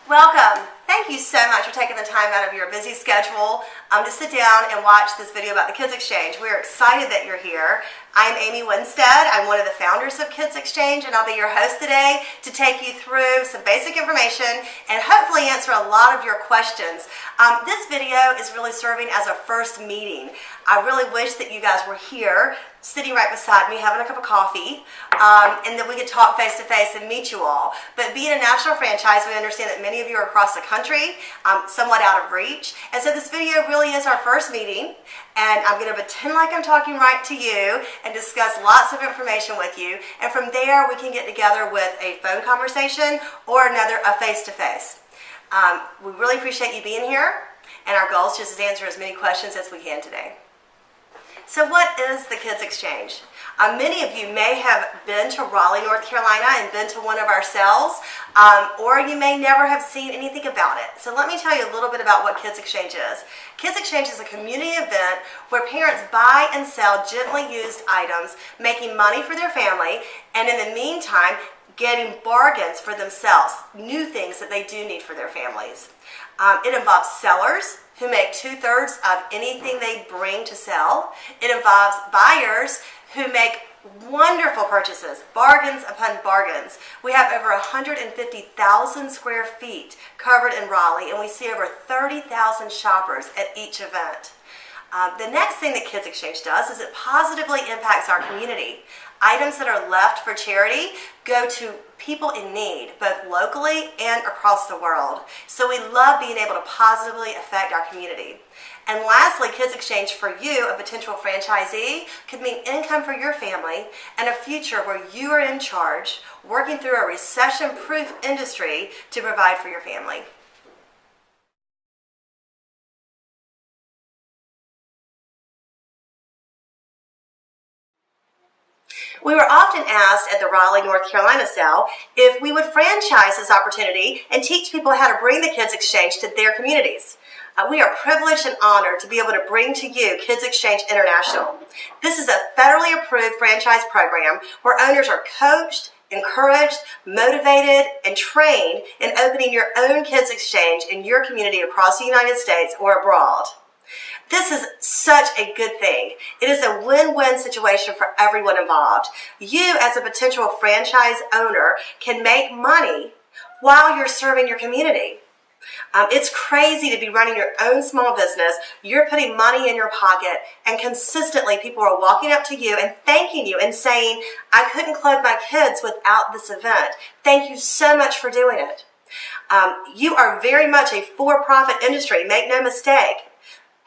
Welcome. Thank you so much for taking the time out of your busy schedule to sit down and watch this video about the Kids Exchange. We're excited that you're here. I'm Amy Winstead. I'm one of the founders of Kids Exchange, and I'll be your host today to take you through some basic information and hopefully answer a lot of your questions. This video is really serving as a first meeting. I really wish that you guys were here, sitting right beside me, having a cup of coffee, and that we could talk face to face and meet you all. But being a national franchise, we understand that many of you are across the country, somewhat out of reach. And so this video really is our first meeting, and I'm going to pretend like I'm talking right to you and discuss lots of information with you. And from there, we can get together with a phone conversation or a face-to-face. We really appreciate you being here, and our goal is just to answer as many questions as we can today. So what is the Kids Exchange? Many of you may have been to Raleigh, North Carolina and been to one of our cells, or you may never have seen anything about it. So let me tell you a little bit about what Kids Exchange is. Kids Exchange is a community event where parents buy and sell gently used items, making money for their family, and in the meantime, getting bargains for themselves, new things that they do need for their families. It involves sellers who make 2/3 of anything they bring to sell. It involves buyers who make wonderful purchases, bargains upon bargains. We have over 150,000 square feet covered in Raleigh, and we see over 30,000 shoppers at each event. The next thing that Kids Exchange does is it positively impacts our community. Items that are left for charity go to people in need, both locally and across the world. So we love being able to positively affect our community. And lastly, Kids Exchange for you, a potential franchisee, could mean income for your family and a future where you are in charge, working through a recession-proof industry to provide for your family. We were often asked at the Raleigh, North Carolina cell if we would franchise this opportunity and teach people how to bring the Kids Exchange to their communities. We are privileged and honored to be able to bring to you Kids Exchange International. This is a federally approved franchise program where owners are coached, encouraged, motivated, and trained in opening your own Kids Exchange in your community across the United States or abroad. This is such a good thing. It is a win-win situation for everyone involved. You, as a potential franchise owner, can make money while you're serving your community. It's crazy to be running your own small business. You're putting money in your pocket, and consistently people are walking up to you and thanking you and saying, "I couldn't clothe my kids without this event. Thank you so much for doing it." You are very much a for-profit industry, make no mistake.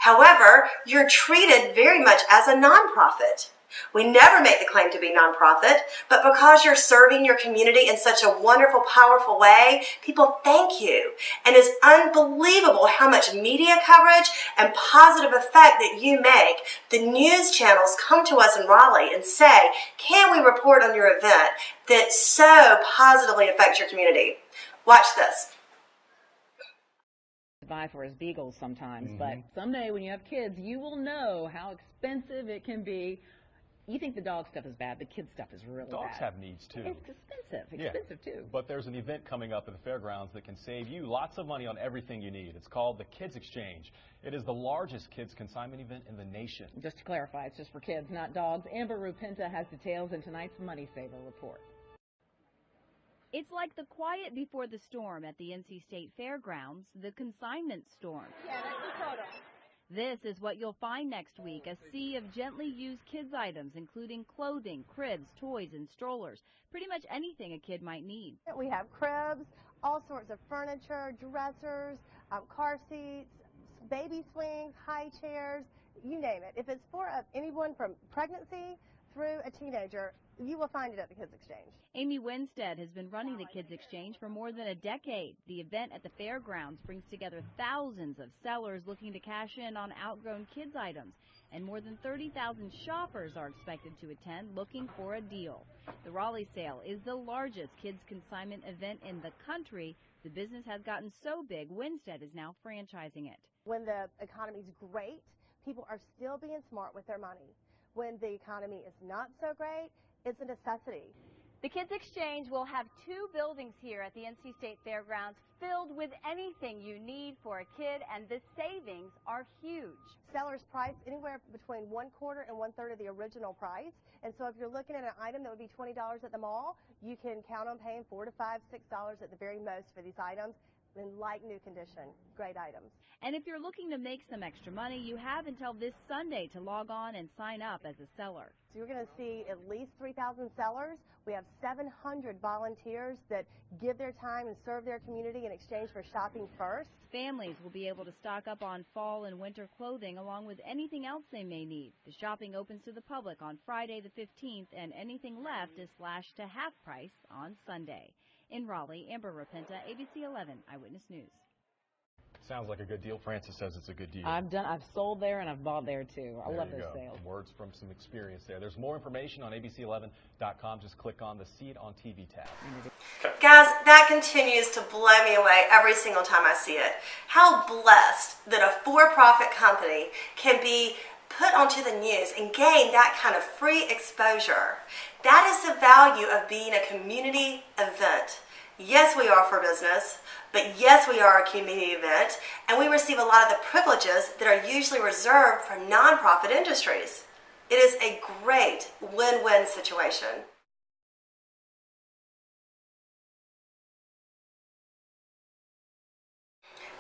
However, you're treated very much as a nonprofit. We never make the claim to be nonprofit, but because you're serving your community in such a wonderful, powerful way, people thank you. And it's unbelievable how much media coverage and positive effect that you make. The news channels come to us in Raleigh and say, "Can we report on your event that so positively affects your community?" Watch this. Buy for his beagles sometimes, but someday when you have kids, you will know how expensive it can be. You think the dog stuff is bad, the kid stuff is really bad. Dogs have needs too. It's expensive too. But there's an event coming up at the fairgrounds that can save you lots of money on everything you need. It's called the Kids Exchange. It is the largest kids consignment event in the nation. Just to clarify, it's just for kids, not dogs. Amber Rupinta has details in tonight's Money Saver report. It's like the quiet before the storm at the NC State Fairgrounds, the consignment storm. Yeah, that's the photo. This is what you'll find next week, a sea of gently used kids' items, including clothing, cribs, toys, and strollers. Pretty much anything a kid might need. We have cribs, all sorts of furniture, dressers, car seats, baby swings, high chairs, you name it. If it's for anyone from pregnancy through a teenager, you will find it at the Kids Exchange. Amy Winstead has been running the Kids Exchange for more than a decade. The event at the fairgrounds brings together thousands of sellers looking to cash in on outgrown kids' items, and more than 30,000 shoppers are expected to attend looking for a deal. The Raleigh sale is the largest kids consignment event in the country. The business has gotten so big, Winstead is now franchising it. When the economy's great, people are still being smart with their money. When the economy is not so great, it's a necessity. The Kids Exchange will have 2 buildings here at the NC State Fairgrounds filled with anything you need for a kid, and the savings are huge. Sellers price anywhere between 1/4 and 1/3 of the original price. And so if you're looking at an item that would be $20 at the mall, you can count on paying $4 to $5, $6 at the very most for these items in like new condition. Great items. And if you're looking to make some extra money, you have until this Sunday to log on and sign up as a seller. So you're going to see at least 3,000 sellers. We have 700 volunteers that give their time and serve their community in exchange for shopping first. Families will be able to stock up on fall and winter clothing along with anything else they may need. The shopping opens to the public on Friday the 15th, and anything left is slashed to half price on Sunday. In Raleigh, Amber Rapenta, ABC 11 Eyewitness News. Sounds like a good deal. Francis says it's a good deal. I've sold there and I've bought there too. I love those sales. Words from some experience there. There's more information on abc11.com. Just click on the See It on TV tab. Guys, that continues to blow me away every single time I see it. How blessed that a for-profit company can be put onto the news and gain that kind of free exposure. That is the value of being a community event. Yes, we are for business, but yes, we are a community event, and we receive a lot of the privileges that are usually reserved for nonprofit industries. It is a great win-win situation.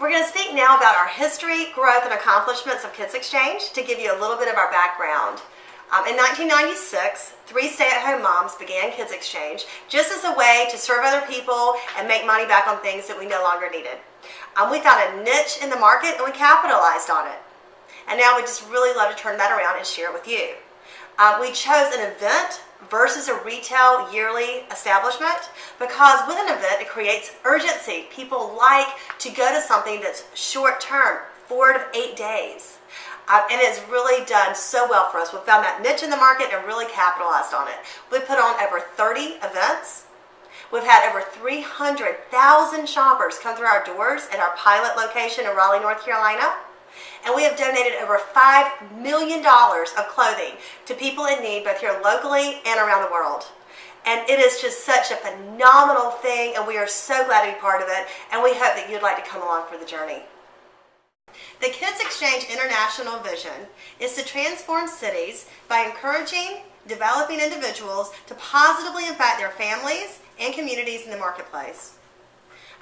We're going to speak now about our history, growth, and accomplishments of Kids Exchange to give you a little bit of our background. In 1996, 3 stay-at-home moms began Kids Exchange just as a way to serve other people and make money back on things that we no longer needed. We found a niche in the market and we capitalized on it. And now we just really love to turn that around and share it with you. We chose an event versus a retail yearly establishment because with an event it creates urgency. People like to go to something that's short-term, 4 to 8 days. And it's really done so well for us. We've found that niche in the market and really capitalized on it. We've put on over 30 events. We've had over 300,000 shoppers come through our doors at our pilot location in Raleigh, North Carolina. And we have donated over $5 million of clothing to people in need both here locally and around the world. And it is just such a phenomenal thing, and we are so glad to be part of it, and we hope that you'd like to come along for the journey. The Kids Exchange International vision is to transform cities by encouraging, developing individuals to positively impact their families and communities in the marketplace.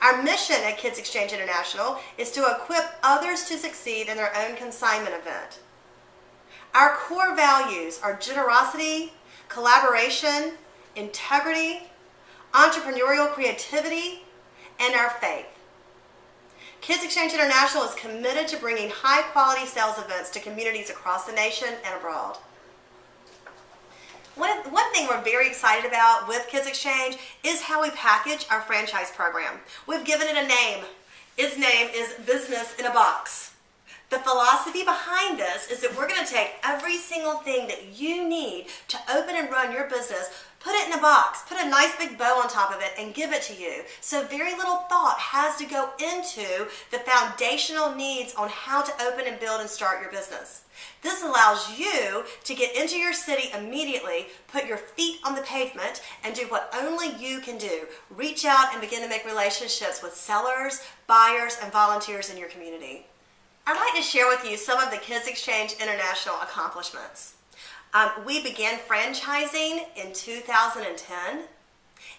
Our mission at Kids Exchange International is to equip others to succeed in their own consignment event. Our core values are generosity, collaboration, integrity, entrepreneurial creativity, and our faith. Kids Exchange International is committed to bringing high-quality sales events to communities across the nation and abroad. One thing we're very excited about with Kids Exchange is how we package our franchise program. We've given it a name. Its name is Business in a Box. The philosophy behind this is that we're going to take every single thing that you need to open and run your business, put it in a box, put a nice big bow on top of it, and give it to you. So very little thought has to go into the foundational needs on how to open and build and start your business. This allows you to get into your city immediately, put your feet on the pavement, and do what only you can do. Reach out and begin to make relationships with sellers, buyers, and volunteers in your community. I'd like to share with you some of the Kids Exchange International accomplishments. We began franchising in 2010.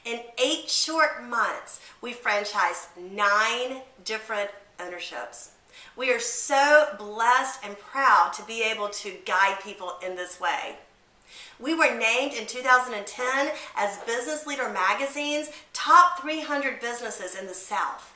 In 8 short months, we franchised 9 different ownerships. We are so blessed and proud to be able to guide people in this way. We were named in 2010 as Business Leader Magazine's top 300 businesses in the South.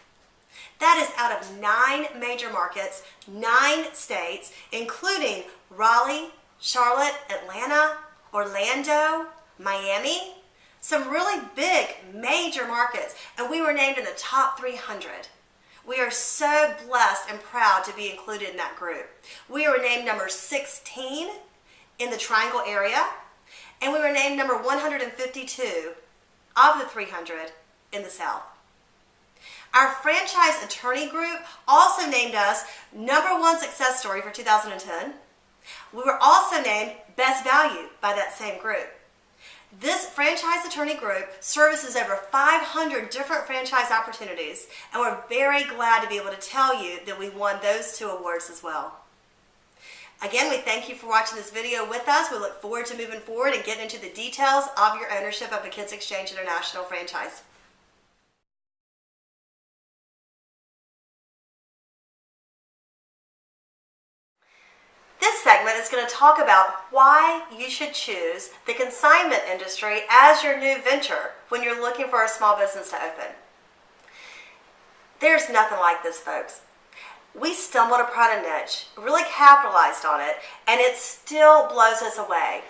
That is out of 9 major markets, 9 states, including Raleigh, Charlotte, Atlanta, Orlando, Miami, some really big major markets, and we were named in the top 300. We are so blessed and proud to be included in that group. We were named number 16 in the Triangle area, and we were named number 152 of the 300 in the South. Our franchise attorney group also named us #1 success story for 2010. We were also named Best Value by that same group. This franchise attorney group services over 500 different franchise opportunities, and we're very glad to be able to tell you that we won those 2 awards as well. Again, we thank you for watching this video with us. We look forward to moving forward and getting into the details of your ownership of a Kids Exchange International franchise. This segment is going to talk about why you should choose the consignment industry as your new venture when you're looking for a small business to open. There's nothing like this, folks. We stumbled upon a niche, really capitalized on it, and it still blows us away.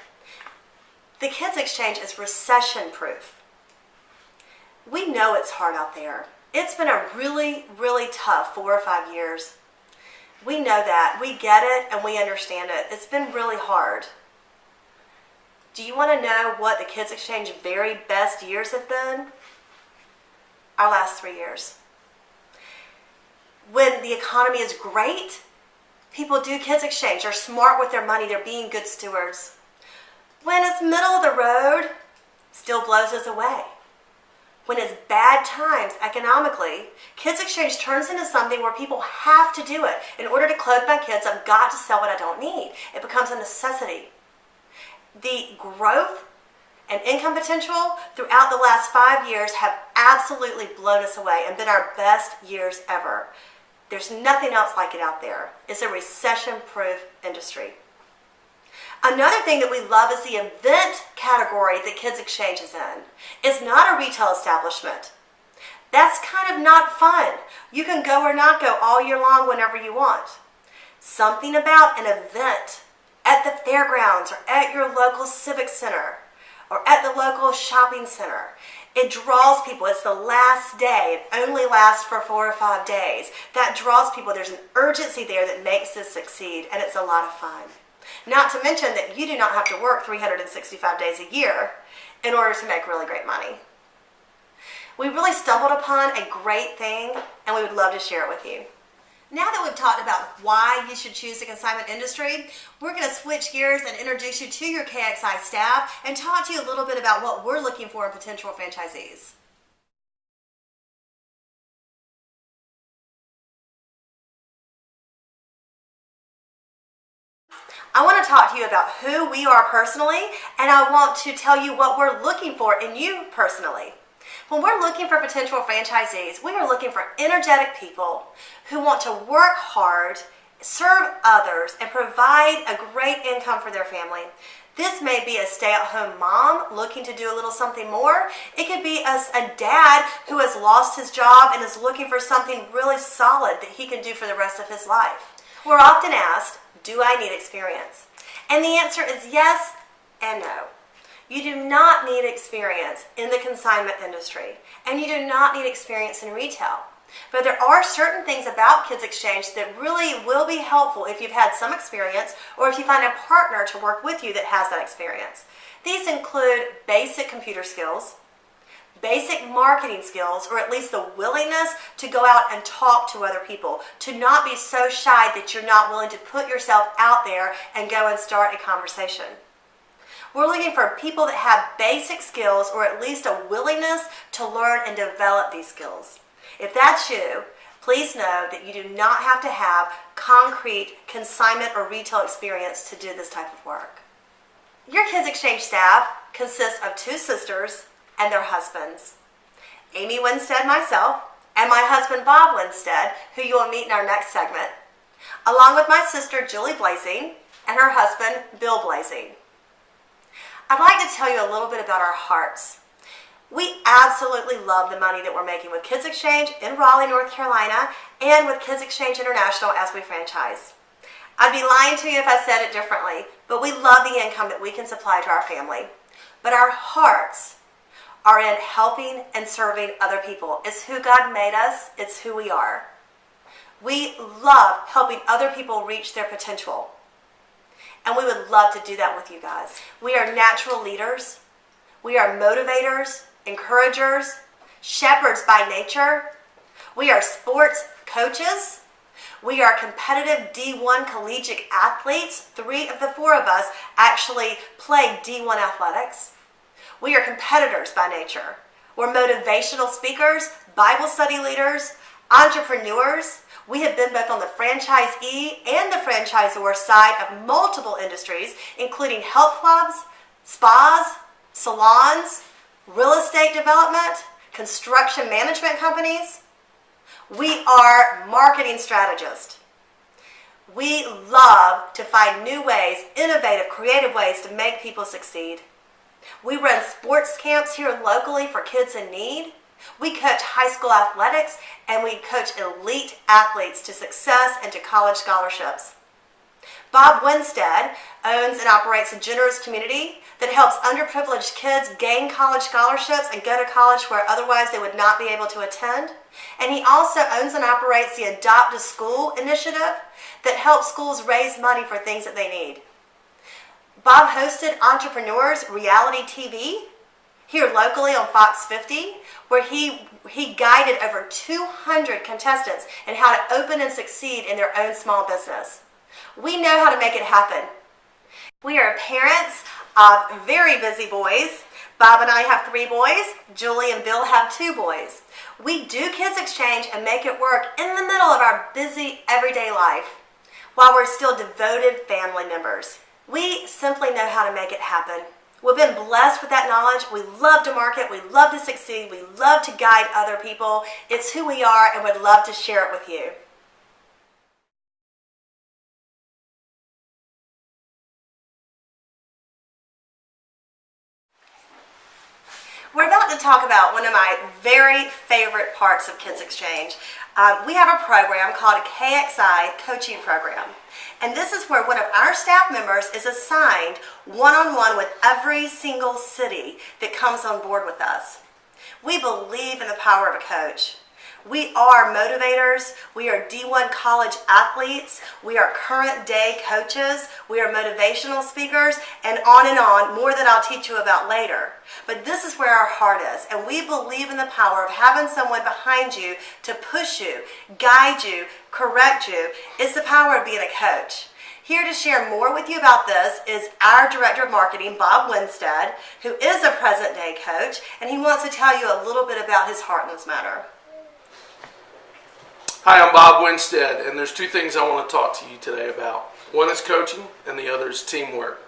The Kids Exchange is recession-proof. We know it's hard out there. It's been a really, really tough 4 or 5 years. We know that. We get it and we understand it. It's been really hard. Do you want to know what the Kids Exchange very best years have been? Our last 3 years. When the economy is great, people do Kids Exchange. They're smart with their money. They're being good stewards. When it's middle of the road, still blows us away. When it's bad times economically, Kids Exchange turns into something where people have to do it. In order to clothe my kids, I've got to sell what I don't need. It becomes a necessity. The growth and income potential throughout the last 5 years have absolutely blown us away and been our best years ever. There's nothing else like it out there. It's a recession-proof industry. Another thing that we love is the event category that Kids Exchange is in. It's not a retail establishment. That's kind of not fun. You can go or not go all year long whenever you want. Something about an event at the fairgrounds or at your local civic center or at the local shopping center. It draws people. It's the last day. It only lasts for 4 or 5 days. That draws people. There's an urgency there that makes this succeed, and it's a lot of fun. Not to mention that you do not have to work 365 days a year in order to make really great money. We really stumbled upon a great thing, and we would love to share it with you. Now that we've talked about why you should choose the consignment industry, we're going to switch gears and introduce you to your KXI staff and talk to you a little bit about what we're looking for in potential franchisees. I want to talk to you about who we are personally, and I want to tell you what we're looking for in you personally. When we're looking for potential franchisees, we are looking for energetic people who want to work hard, serve others, and provide a great income for their family. This may be a stay-at-home mom looking to do a little something more. It could be a dad who has lost his job and is looking for something really solid that he can do for the rest of his life. We're often asked, do I need experience? And the answer is yes and no. You do not need experience in the consignment industry, and you do not need experience in retail. But there are certain things about Kids Exchange that really will be helpful if you've had some experience or if you find a partner to work with you that has that experience. These include basic computer skills, basic marketing skills, or at least the willingness to go out and talk to other people, to not be so shy that you're not willing to put yourself out there and go and start a conversation. We're looking for people that have basic skills or at least a willingness to learn and develop these skills. If that's you, please know that you do not have to have concrete consignment or retail experience to do this type of work. Your Kids Exchange staff consists of 2 sisters and their husbands. Amy Winstead, myself, and my husband Bob Winstead, who you will meet in our next segment, along with my sister Julie Blazing and her husband Bill Blazing. I'd like to tell you a little bit about our hearts. We absolutely love the money that we're making with Kids Exchange in Raleigh, North Carolina, and with Kids Exchange International as we franchise. I'd be lying to you if I said it differently, but we love the income that we can supply to our family. But our hearts are in helping and serving other people. It's who God made us. It's who we are. We love helping other people reach their potential. And we would love to do that with you guys. We are natural leaders. We are motivators, encouragers, shepherds by nature. We are sports coaches. We are competitive D1 collegiate athletes. 3 of the 4 of us actually play D1 athletics. We are competitors by nature. We're motivational speakers, Bible study leaders, entrepreneurs. We have been both on the franchisee and the franchisor side of multiple industries, including health clubs, spas, salons, real estate development, construction management companies. We are marketing strategists. We love to find new ways, innovative, creative ways to make people succeed. We run sports camps here locally for kids in need. We coach high school athletics, and we coach elite athletes to success and to college scholarships. Bob Winstead owns and operates a generous community that helps underprivileged kids gain college scholarships and go to college where otherwise they would not be able to attend. And he also owns and operates the Adopt a School initiative that helps schools raise money for things that they need. Bob hosted Entrepreneurs Reality TV here locally on Fox 50, where he guided over 200 contestants in how to open and succeed in their own small business. We know how to make it happen. We are parents of very busy boys. Bob and I have 3 boys. Julie and Bill have 2 boys. We do Kids Exchange and make it work in the middle of our busy everyday life while we're still devoted family members. We simply know how to make it happen. We've been blessed with that knowledge. We love to market. We love to succeed. We love to guide other people. It's who we are, and we'd love to share it with you. We're about to talk about one of my very favorite parts of Kids Exchange. We have a program called a KXI coaching program. And this is where one of our staff members is assigned one-on-one with every single city that comes on board with us. We believe in the power of a coach. We are motivators, we are D1 college athletes, we are current day coaches, we are motivational speakers, and on, more that I'll teach you about later. But this is where our heart is, and we believe in the power of having someone behind you to push you, guide you, correct you. It's the power of being a coach. Here to share more with you about this is our Director of Marketing, Bob Winstead, who is a present day coach, and he wants to tell you a little bit about his heart in this matter. Hi, I'm Bob Winstead, and there's 2 things I want to talk to you today about. One is coaching, and the other is teamwork.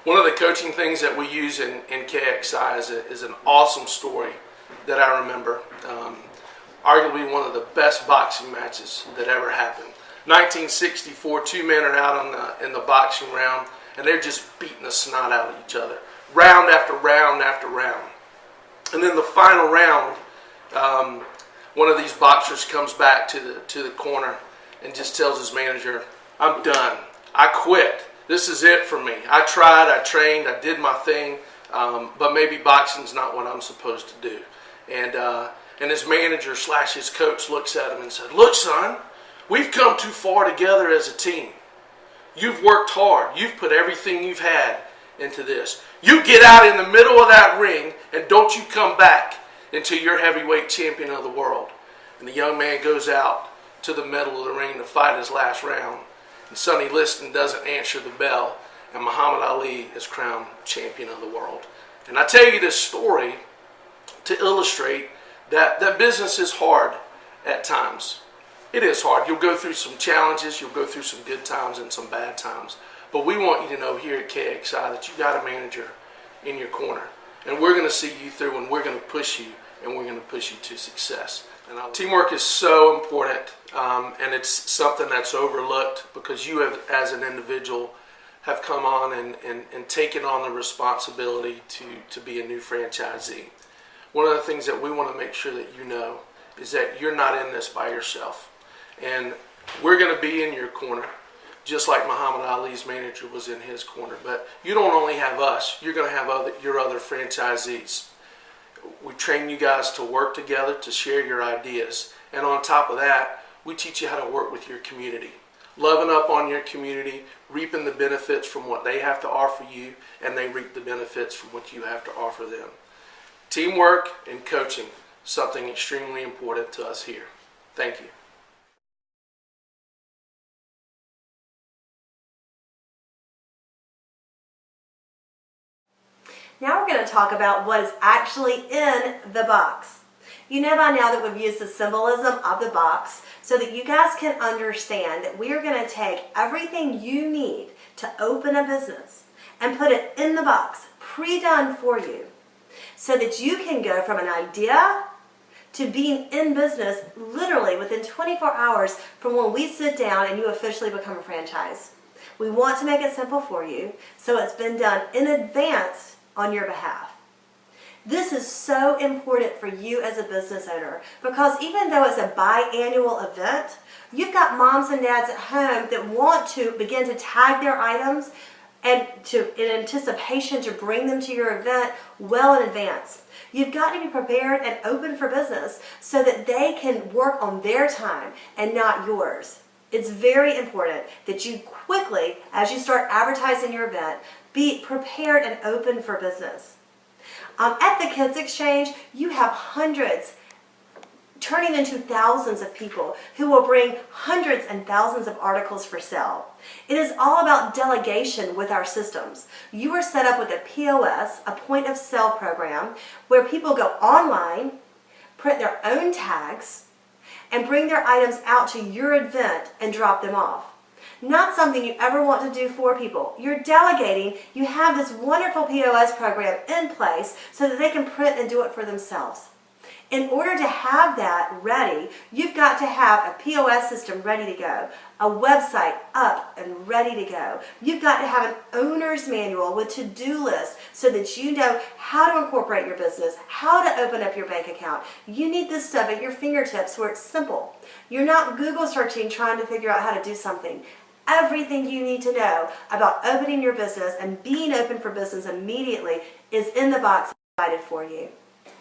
One of the coaching things that we use in KXI is an awesome story that I remember. Arguably one of the best boxing matches that ever happened. 1964, 2 men are out in the boxing round, and they're just beating the snot out of each other, round after round after round. And then the final round, one of these boxers comes back to the corner and just tells his manager, "I'm done. I quit. This is it for me. I tried, I trained, I did my thing, but maybe boxing's not what I'm supposed to do." And his manager / his coach looks at him and said, "Look, son, we've come too far together as a team. You've worked hard. You've put everything you've had into this. You get out in the middle of that ring and don't you come back until you're heavyweight champion of the world." And the young man goes out to the middle of the ring to fight his last round. And Sonny Liston doesn't answer the bell, and Muhammad Ali is crowned champion of the world. And I tell you this story to illustrate that business is hard at times. It is hard. You'll go through some challenges, you'll go through some good times and some bad times. But we want you to know here at KXI that you got a manager in your corner. And we're going to see you through, and we're going to push you, and we're going to push you to success. And teamwork is so important, and it's something that's overlooked because you have, as an individual, have come on and taken on the responsibility to be a new franchisee. One of the things that we want to make sure that you know is that you're not in this by yourself. And we're going to be in your corner, just like Muhammad Ali's manager was in his corner. But you don't only have us, you're going to have your other franchisees. We train you guys to work together, to share your ideas. And on top of that, we teach you how to work with your community. Loving up on your community, reaping the benefits from what they have to offer you, and they reap the benefits from what you have to offer them. Teamwork and coaching, something extremely important to us here. Thank you. Now we're going to talk about what is actually in the box. You know by now that we've used the symbolism of the box so that you guys can understand that we are going to take everything you need to open a business and put it in the box, pre-done for you, so that you can go from an idea to being in business literally within 24 hours from when we sit down and you officially become a franchise. We want to make it simple for you, so it's been done in advance on your behalf. This is so important for you as a business owner because even though it's a biannual event, you've got moms and dads at home that want to begin to tag their items and in anticipation to bring them to your event well in advance. You've got to be prepared and open for business so that they can work on their time and not yours. It's very important that you quickly, as you start advertising your event, be prepared and open for business. At the Kids Exchange, you have hundreds, turning into thousands of people who will bring hundreds and thousands of articles for sale. It is all about delegation with our systems. You are set up with a POS, a point of sale program, where people go online, print their own tags, and bring their items out to your event and drop them off. Not something you ever want to do for people. You're delegating. You have this wonderful POS program in place so that they can print and do it for themselves. In order to have that ready, you've got to have a POS system ready to go, a website up and ready to go. You've got to have an owner's manual with to-do lists so that you know how to incorporate your business, how to open up your bank account. You need this stuff at your fingertips where it's simple. You're not Google searching trying to figure out how to do something. Everything you need to know about opening your business and being open for business immediately is in the box provided for you.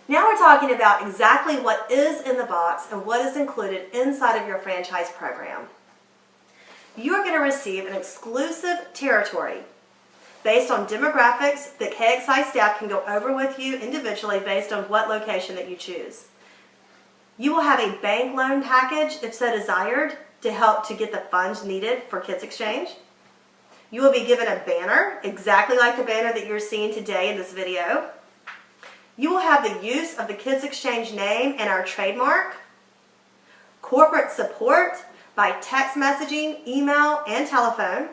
Now we're talking about exactly what is in the box and what is included inside of your franchise program. You're going to receive an exclusive territory based on demographics that KXI staff can go over with you individually based on what location that you choose. You will have a bank loan package, if so desired, to help to get the funds needed for Kids Exchange. You will be given a banner, exactly like the banner that you're seeing today in this video. You will have the use of the Kids Exchange name and our trademark, corporate support by text messaging, email, and telephone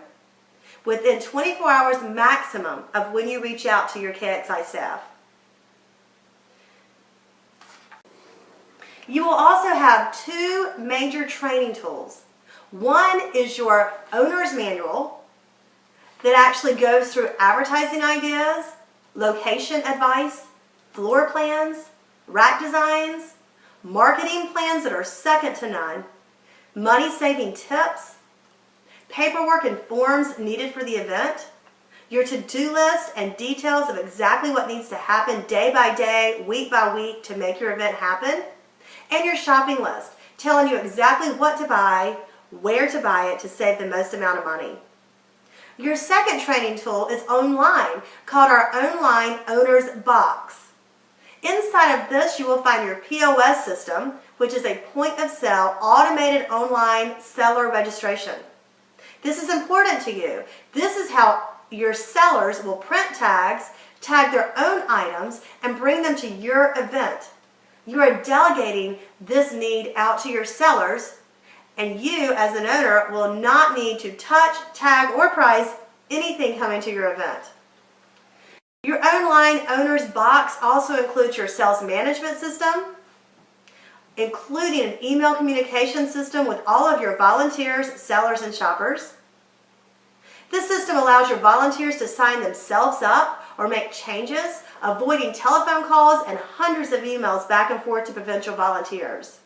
within 24 hours maximum of when you reach out to your KXI staff. You will also have two major training tools. One is your owner's manual that actually goes through advertising ideas, location advice, floor plans, rack designs, marketing plans that are second to none, money-saving tips, paperwork and forms needed for the event, your to-do list and details of exactly what needs to happen day by day, week by week to make your event happen, and your shopping list, telling you exactly what to buy, where to buy it to save the most amount of money. Your second training tool is online, called our Online Owner's Box. Inside of this, you will find your POS system, which is a point-of-sale automated online seller registration. This is important to you. This is how your sellers will print tags, tag their own items, and bring them to your event. You are delegating this need out to your sellers, and you, as an owner, will not need to touch, tag, or price anything coming to your event. Your online owner's box also includes your sales management system, including an email communication system with all of your volunteers, sellers, and shoppers. This system allows your volunteers to sign themselves up or make changes, avoiding telephone calls and hundreds of emails back and forth to potential volunteers.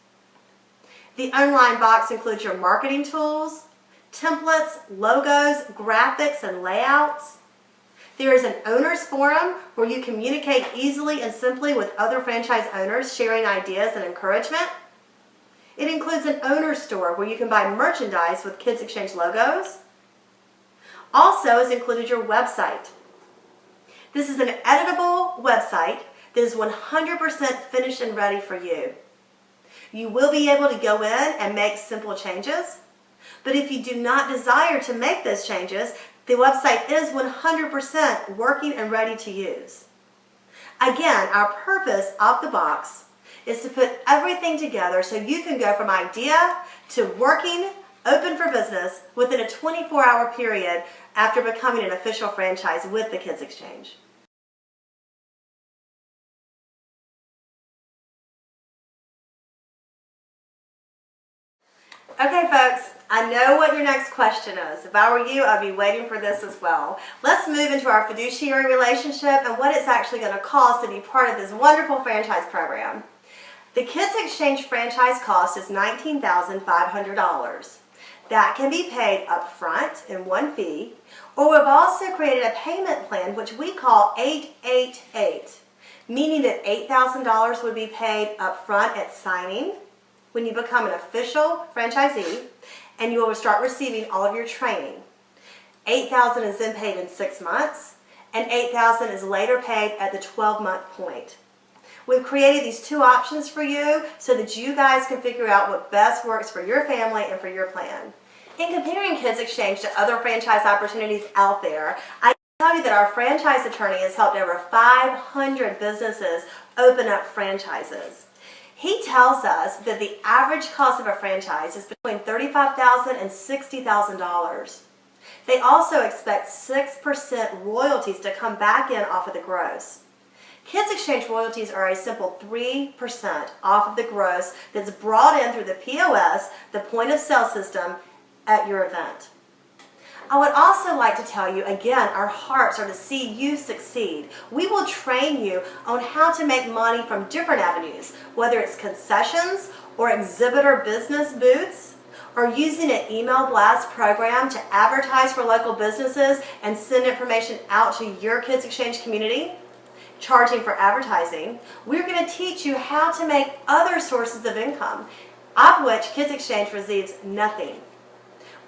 The online box includes your marketing tools, templates, logos, graphics, and layouts. There is an owner's forum where you communicate easily and simply with other franchise owners, sharing ideas and encouragement. It includes an owner's store where you can buy merchandise with Kids Exchange logos. Also is included your website. This is an editable website that is 100% finished and ready for you. You will be able to go in and make simple changes, but if you do not desire to make those changes, the website is 100% working and ready to use. Again, our purpose of the box is to put everything together so you can go from idea to working open for business within a 24-hour period after becoming an official franchise with the Kids Exchange. Okay, folks, I know what your next question is. If I were you, I'd be waiting for this as well. Let's move into our fiduciary relationship and what it's actually going to cost to be part of this wonderful franchise program. The Kids Exchange franchise cost is $19,500. That can be paid up front in one fee, or we've also created a payment plan which we call 888, meaning that $8,000 would be paid up front at signing when you become an official franchisee, and you will start receiving all of your training. $8,000 is then paid in 6 months, and $8,000 is later paid at the 12-month point. We've created these two options for you so that you guys can figure out what best works for your family and for your plan. In comparing Kids Exchange to other franchise opportunities out there, I can tell you that our franchise attorney has helped over 500 businesses open up franchises. He tells us that the average cost of a franchise is between $35,000 and $60,000. They also expect 6% royalties to come back in off of the gross. Kids Exchange royalties are a simple 3% off of the gross that's brought in through the POS, the point of sale system, at your event. I would also like to tell you, again, our hearts are to see you succeed. We will train you on how to make money from different avenues, whether it's concessions or exhibitor business booths, or using an email blast program to advertise for local businesses and send information out to your Kids Exchange community, charging for advertising. We're going to teach you how to make other sources of income, of which Kids Exchange receives nothing.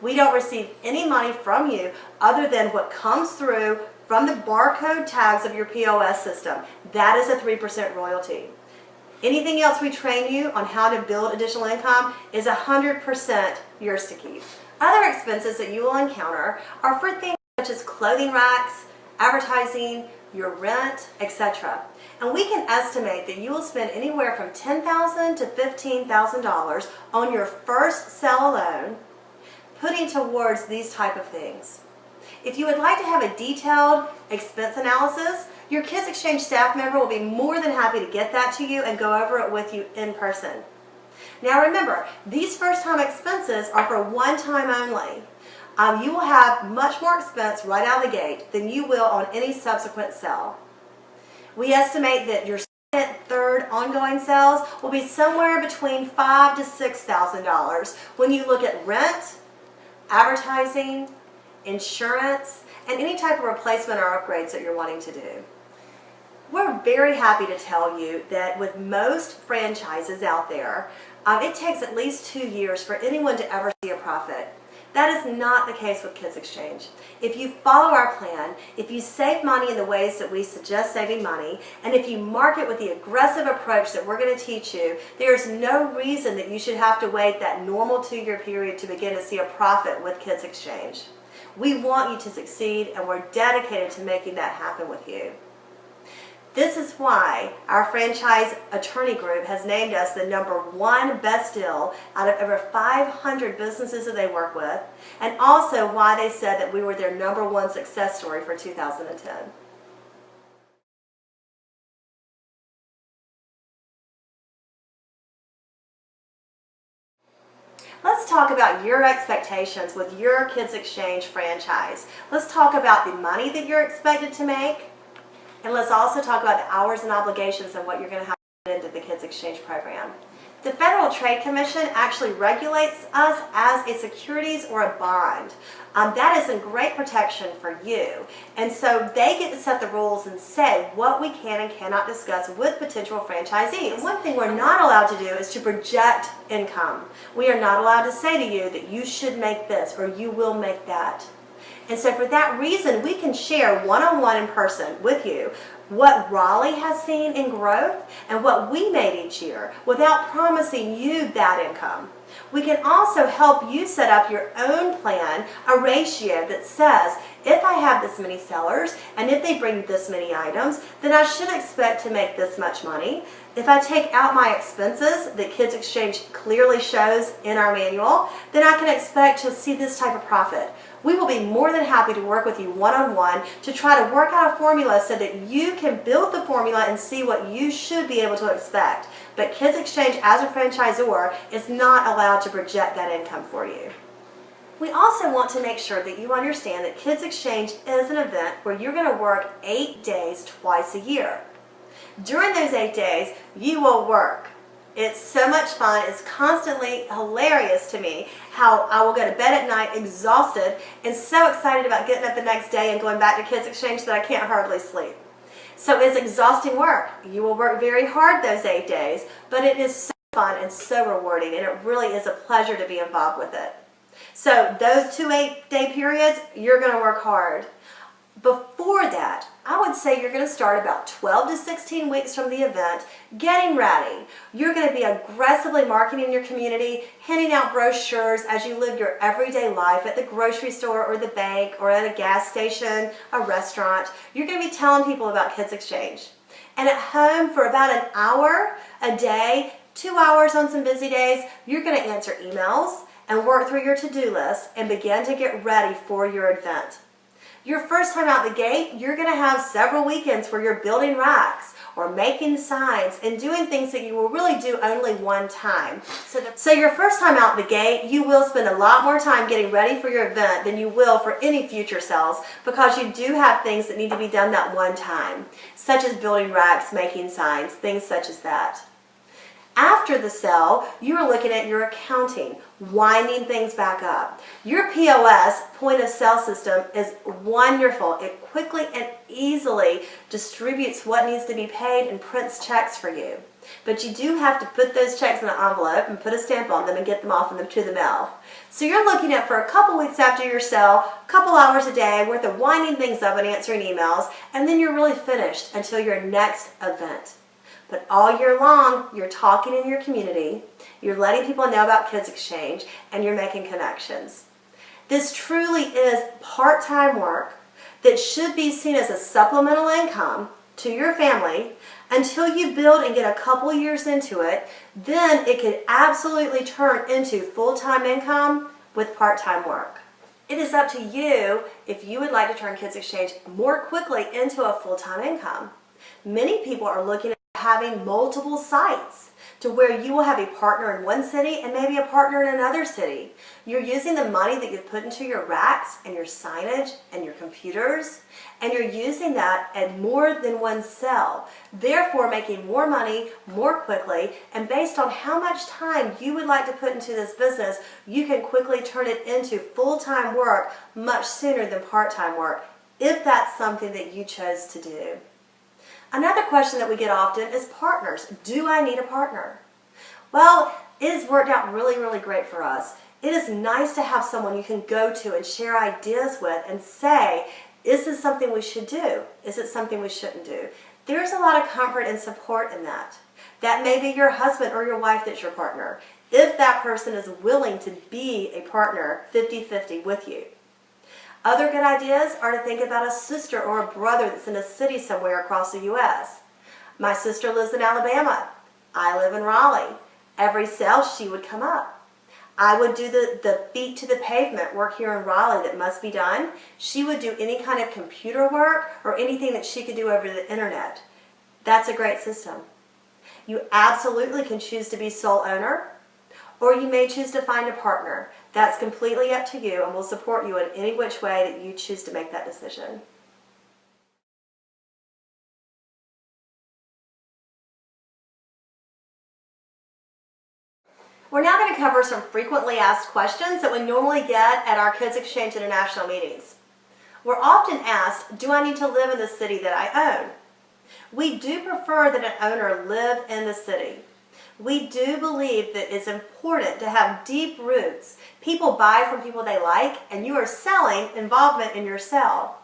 We don't receive any money from you other than what comes through from the barcode tags of your POS system. That is a 3% royalty. Anything else we train you on how to build additional income is 100% yours to keep. Other expenses that you will encounter are for things such as clothing racks, advertising, your rent, etc. And we can estimate that you will spend anywhere from $10,000 to $15,000 on your first sale alone, putting towards these type of things. If you would like to have a detailed expense analysis, your Kids Exchange staff member will be more than happy to get that to you and go over it with you in person. Now remember, these first-time expenses are for one time only. You will have much more expense right out of the gate than you will on any subsequent sale. We estimate that your second, third ongoing sales will be somewhere between $5,000 to $6,000 when you look at rent, advertising, insurance, and any type of replacement or upgrades that you're wanting to do. We're very happy to tell you that with most franchises out there, it takes at least 2 years for anyone to ever see a profit. That is not the case with Kids Exchange. If you follow our plan, if you save money in the ways that we suggest saving money, and if you market with the aggressive approach that we're going to teach you, there's no reason that you should have to wait that normal 2-year period to begin to see a profit with Kids Exchange. We want you to succeed, and we're dedicated to making that happen with you. This is why our franchise attorney group has named us the #1 best deal out of over 500 businesses that they work with, and also why they said that we were their #1 success story for 2010. Let's talk about your expectations with your Kids Exchange franchise. Let's talk about the money that you're expected to make. And let's also talk about the hours and obligations and what you're going to have to put into the Kids Exchange program. The Federal Trade Commission actually regulates us as a securities or a bond. That is in great protection for you. And so they get to set the rules and say what we can and cannot discuss with potential franchisees. And one thing we're not allowed to do is to project income. We are not allowed to say to you that you should make this or you will make that. And so for that reason, we can share one-on-one in person with you what Raleigh has seen in growth and what we made each year without promising you that income. We can also help you set up your own plan, a ratio that says If I have this many sellers and if they bring this many items, then I should expect to make this much money. If I take out my expenses that Kids Exchange clearly shows in our manual, then I can expect to see this type of profit. We will be more than happy to work with you one-on-one to try to work out a formula so that you can build the formula and see what you should be able to expect. But Kids Exchange, as a franchisor, is not allowed to project that income for you. We also want to make sure that you understand that Kids Exchange is an event where you're going to work 8 days twice a year. During those 8 days, you will work. It's so much fun. It's constantly hilarious to me how I will go to bed at night exhausted and so excited about getting up the next day and going back to Kids Exchange that I can't hardly sleep. So it's exhausting work. You will work very hard those 8 days, but it is so fun and so rewarding, and it really is a pleasure to be involved with it. So those 2 8-day periods, you're going to work hard. Before that, I would say you're going to start about 12 to 16 weeks from the event getting ready. You're going to be aggressively marketing your community, handing out brochures as you live your everyday life at the grocery store or the bank or at a gas station, a restaurant. You're going to be telling people about Kids Exchange. And at home for about an hour a day, 2 hours on some busy days, you're going to answer emails and work through your to-do list and begin to get ready for your event. Your first time out the gate, you're going to have several weekends where you're building racks or making signs and doing things that you will really do only one time. So your first time out the gate, you will spend a lot more time getting ready for your event than you will for any future sales, because you do have things that need to be done that one time, such as building racks, making signs, things such as that. After the sale, you are looking at your accounting, winding things back up. Your POS, point of sale system, is wonderful. It quickly and easily distributes what needs to be paid and prints checks for you. But you do have to put those checks in an envelope and put a stamp on them and get them off to the mail. So you're looking at, for a couple weeks after your sale, a couple hours a day worth of winding things up and answering emails, and then you're really finished until your next event. But all year long, you're talking in your community, you're letting people know about Kids Exchange, and you're making connections. This truly is part-time work that should be seen as a supplemental income to your family until you build and get a couple years into it. Then it could absolutely turn into full-time income with part-time work. It is up to you if you would like to turn Kids Exchange more quickly into a full-time income. Many people are looking at having multiple sites to where you will have a partner in one city and maybe a partner in another city. You're using the money that you've put into your racks and your signage and your computers, and you're using that at more than one sale, therefore making more money more quickly. And based on how much time you would like to put into this business, you can quickly turn it into full-time work much sooner than part-time work, if that's something that you chose to do. Another question that we get often is partners. Do I need a partner? Well, it has worked out really, really great for us. It is nice to have someone you can go to and share ideas with and say, is this something we should do? Is it something we shouldn't do? There's a lot of comfort and support in that. That may be your husband or your wife that's your partner, if that person is willing to be a partner 50-50 with you. Other good ideas are to think about a sister or a brother that's in a city somewhere across the U.S. My sister lives in Alabama. I live in Raleigh. Every sale, she would come up. I would do the feet to the pavement work here in Raleigh that must be done. She would do any kind of computer work or anything that she could do over the internet. That's a great system. You absolutely can choose to be sole owner, or you may choose to find a partner. That's completely up to you, and we'll support you in any which way that you choose to make that decision. We're now going to cover some frequently asked questions that we normally get at our Kids Exchange International meetings. We're often asked, do I need to live in the city that I own? We do prefer that an owner live in the city. We do believe that it's important to have deep roots. People buy from people they like, and you are selling involvement in your sale.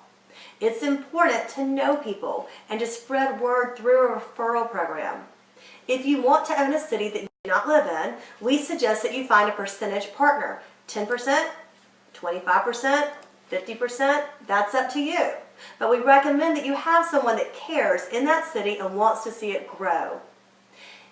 It's important to know people and to spread word through a referral program. If you want to own a city that you do not live in, we suggest that you find a percentage partner, 10%, 25%, 50%, that's up to you. But we recommend that you have someone that cares in that city and wants to see it grow.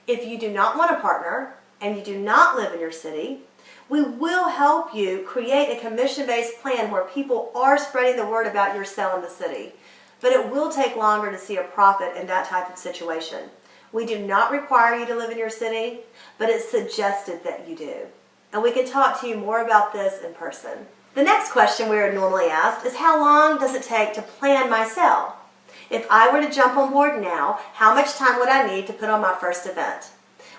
If you do not want a partner and you do not live in your city, we will help you create a commission-based plan where people are spreading the word about your sale in the city. But it will take longer to see a profit in that type of situation. We do not require you to live in your city, but it's suggested that you do. And we can talk to you more about this in person. The next question we are normally asked is, how long does it take to plan my sale? If I were to jump on board now, how much time would I need to put on my first event?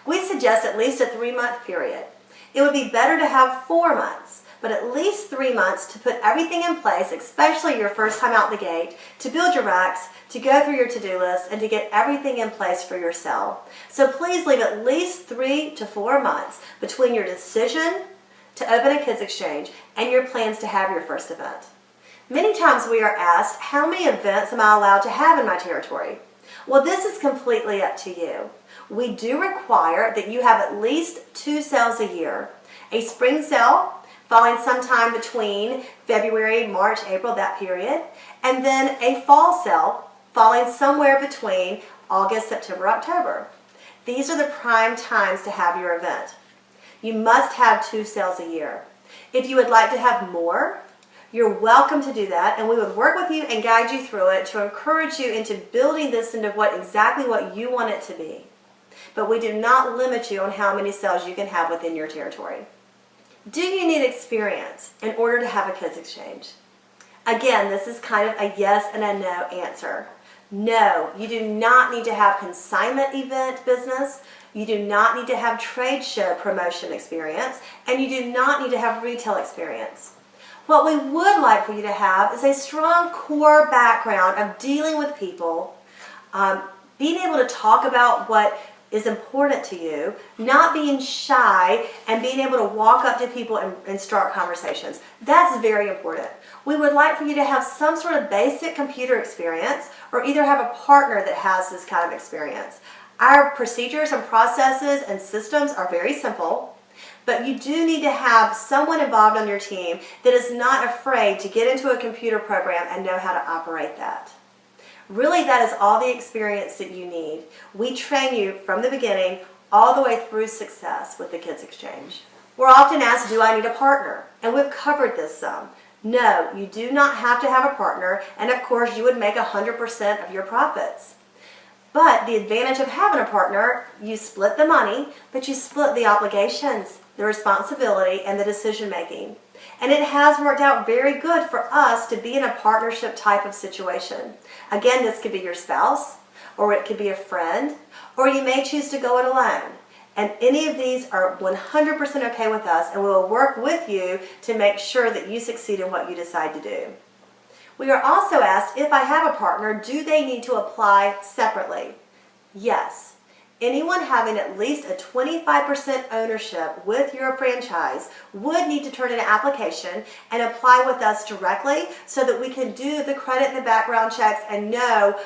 We suggest at least a 3-month period. It would be better to have 4 months, but at least 3 months to put everything in place, especially your first time out the gate, to build your racks, to go through your to-do list, and to get everything in place for your sale. So please leave at least 3 to 4 months between your decision to open a Kids Exchange and your plans to have your first event. Many times we are asked, how many events am I allowed to have in my territory? Well, this is completely up to you. We do require that you have at least 2 sales a year. A spring sale, falling sometime between February, March, April, that period, and then a fall sale, falling somewhere between August, September, October. These are the prime times to have your event. You must have 2 sales a year. If you would like to have more, you're welcome to do that, and we would work with you and guide you through it to encourage you into building this into exactly what you want it to be. But we do not limit you on how many sales you can have within your territory. Do you need experience in order to have a Kids Exchange? Again, this is kind of a yes and a no answer. No, you do not need to have consignment event business. You do not need to have trade show promotion experience, and you do not need to have retail experience. What we would like for you to have is a strong core background of dealing with people, being able to talk about what is important to you, not being shy, and being able to walk up to people and start conversations. That's very important. We would like for you to have some sort of basic computer experience, or either have a partner that has this kind of experience. Our procedures and processes and systems are very simple, but you do need to have someone involved on your team that is not afraid to get into a computer program and know how to operate that. Really, that is all the experience that you need. We train you from the beginning all the way through success with the Kids Exchange. We're often asked, do I need a partner? And we've covered this some. No, you do not have to have a partner, and of course you would make 100% of your profits. But the advantage of having a partner, you split the money, but you split the obligations, the responsibility, and the decision making. And it has worked out very good for us to be in a partnership type of situation. Again, this could be your spouse, or it could be a friend, or you may choose to go it alone. And any of these are 100% okay with us, and we will work with you to make sure that you succeed in what you decide to do. We are also asked, if I have a partner, do they need to apply separately? Yes. Anyone having at least a 25% ownership with your franchise would need to turn in an application and apply with us directly so that we can do the credit and the background checks and know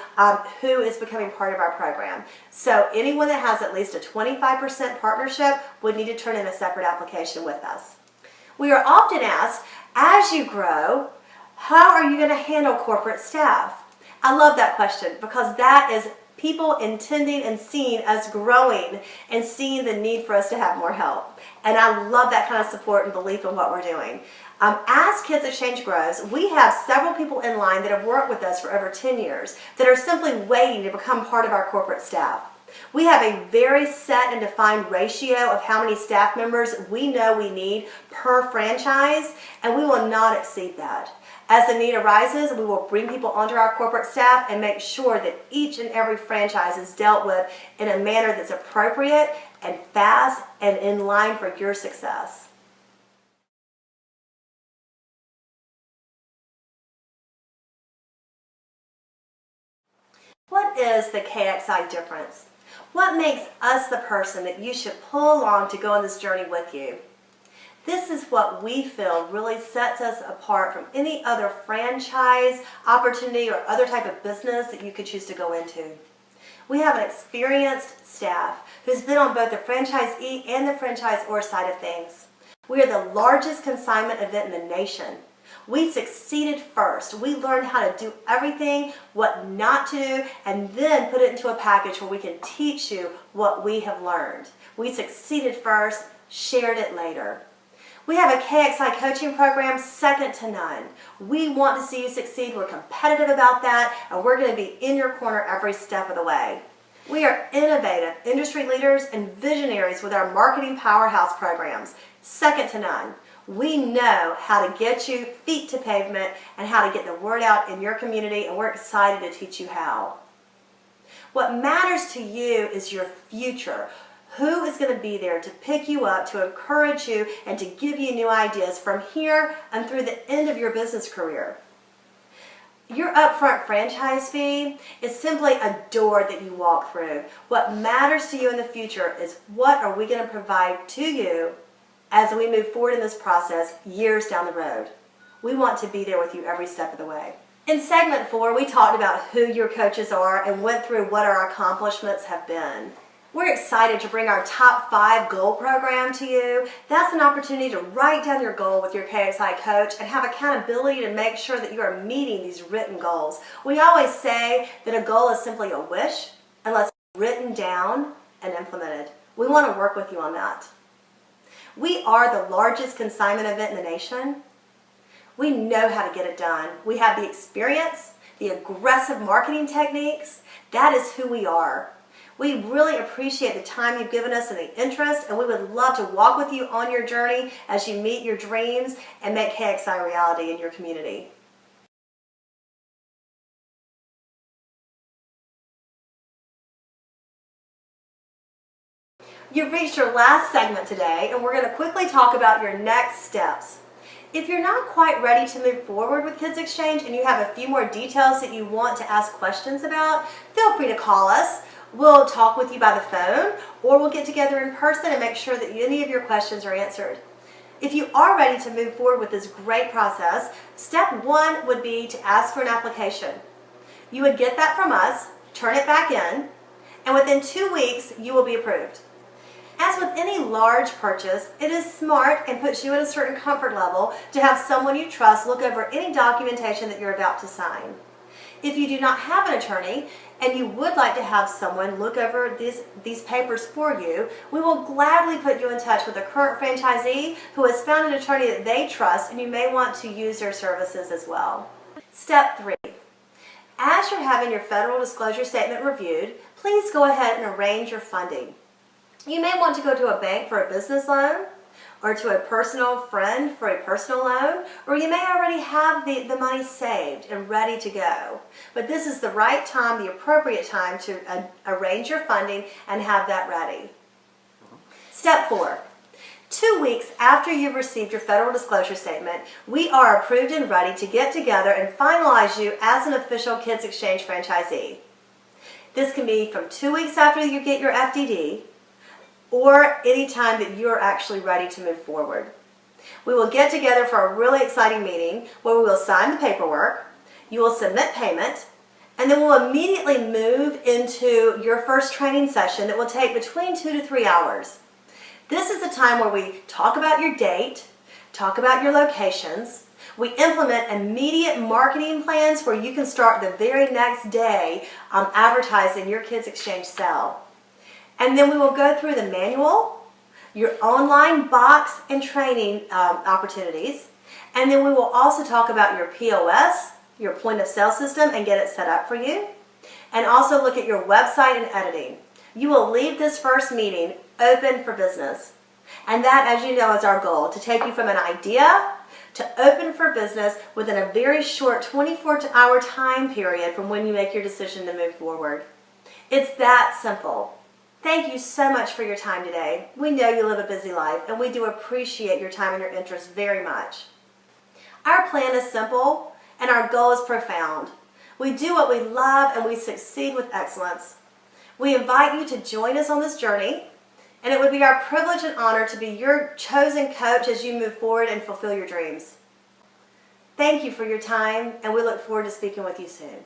who is becoming part of our program. So anyone that has at least a 25% partnership would need to turn in a separate application with us. We are often asked, as you grow, how are you going to handle corporate staff? I love that question because that is people intending and seeing us growing and seeing the need for us to have more help. And I love that kind of support and belief in what we're doing. As Kids Exchange grows, we have several people in line that have worked with us for over 10 years that are simply waiting to become part of our corporate staff. We have a very set and defined ratio of how many staff members we know we need per franchise, and we will not exceed that. As the need arises, we will bring people onto our corporate staff and make sure that each and every franchise is dealt with in a manner that's appropriate and fast and in line for your success. What is the KXI difference? What makes us the person that you should pull along to go on this journey with you? This is what we feel really sets us apart from any other franchise, opportunity, or other type of business that you could choose to go into. We have an experienced staff who's been on both the franchisee and the franchisor side of things. We are the largest consignment event in the nation. We succeeded first. We learned how to do everything, what not to do, and then put it into a package where we can teach you what we have learned. We succeeded first, shared it later. We have a KXI coaching program second to none. We want to see you succeed. We're competitive about that, and we're going to be in your corner every step of the way. We are innovative industry leaders and visionaries with our marketing powerhouse programs, second to none. We know how to get you feet to pavement and how to get the word out in your community, and we're excited to teach you how. What matters to you is your future. Who is going to be there to pick you up, to encourage you, and to give you new ideas from here and through the end of your business career? Your upfront franchise fee is simply a door that you walk through. What matters to you in the future is what are we going to provide to you as we move forward in this process years down the road. We want to be there with you every step of the way. In segment 4, we talked about who your coaches are and went through what our accomplishments have been. We're excited to bring our top 5 goal program to you. That's an opportunity to write down your goal with your KXI coach and have accountability to make sure that you are meeting these written goals. We always say that a goal is simply a wish unless it's written down and implemented. We want to work with you on that. We are the largest consignment event in the nation. We know how to get it done. We have the experience, the aggressive marketing techniques. That is who we are. We really appreciate the time you've given us and the interest, and we would love to walk with you on your journey as you meet your dreams and make KXI reality in your community. You've reached your last segment today, and we're going to quickly talk about your next steps. If you're not quite ready to move forward with Kids Exchange and you have a few more details that you want to ask questions about, feel free to call us. We'll talk with you by the phone, or we'll get together in person and make sure that any of your questions are answered. If you are ready to move forward with this great process, step 1 would be to ask for an application. You would get that from us, turn it back in, and within 2 weeks you will be approved. As with any large purchase, it is smart and puts you at a certain comfort level to have someone you trust look over any documentation that you're about to sign. If you do not have an attorney and you would like to have someone look over these papers for you, we will gladly put you in touch with a current franchisee who has found an attorney that they trust, and you may want to use their services as well. Step 3. As you're having your federal disclosure statement reviewed, please go ahead and arrange your funding. You may want to go to a bank for a business loan, or to a personal friend for a personal loan, or you may already have the money saved and ready to go. But this is the right time, the appropriate time to arrange your funding and have that ready. Step 4. 2 weeks after you've received your federal disclosure statement, we are approved and ready to get together and finalize you as an official Kids Exchange franchisee. This can be from 2 weeks after you get your FDD, or any time that you're actually ready to move forward. We will get together for a really exciting meeting where we will sign the paperwork, you will submit payment, and then we'll immediately move into your first training session that will take between 2 to 3 hours. This is the time where we talk about your date, talk about your locations, we implement immediate marketing plans where you can start the very next day advertising your Kids Exchange sale. And then we will go through the manual, your online box and training opportunities, and then we will also talk about your POS, your point of sale system, and get it set up for you, and also look at your website and editing. You will leave this first meeting open for business. And that, as you know, is our goal, to take you from an idea to open for business within a very short 24-hour time period from when you make your decision to move forward. It's that simple. Thank you so much for your time today. We know you live a busy life, and we do appreciate your time and your interest very much. Our plan is simple, and our goal is profound. We do what we love, and we succeed with excellence. We invite you to join us on this journey, and it would be our privilege and honor to be your chosen coach as you move forward and fulfill your dreams. Thank you for your time, and we look forward to speaking with you soon.